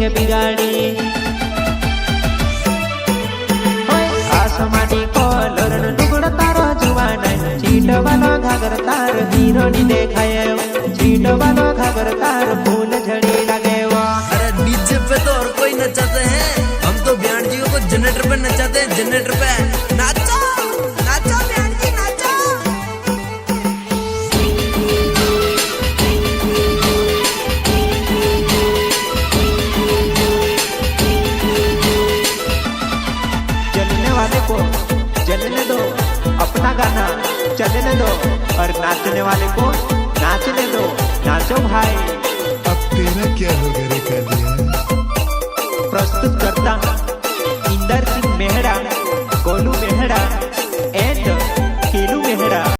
के बिगाड़ी आसमानी कलर टुकड़ तारो जुवान चीट वालो घागर तार हीरोनी देखाए चीट वालो घागर तार फूल झड़ी लगे वो। अरे डीजे पे तो और कोई नचाते हैं, हम तो ब्यांड जी को जनरेटर पे नचाते हैं। जनरेटर पे नाचो नाचो ब्यांड जी नाचो। चलने वाले को चलने दो, अपना गाना चलने दो और नाचने वाले को नाचने दो। नाचो भाई। अब तेरा क्या हो गया रे कालिया? प्रस्तुत करता इंदर सिंह मेहरा, गोलू मेहरा।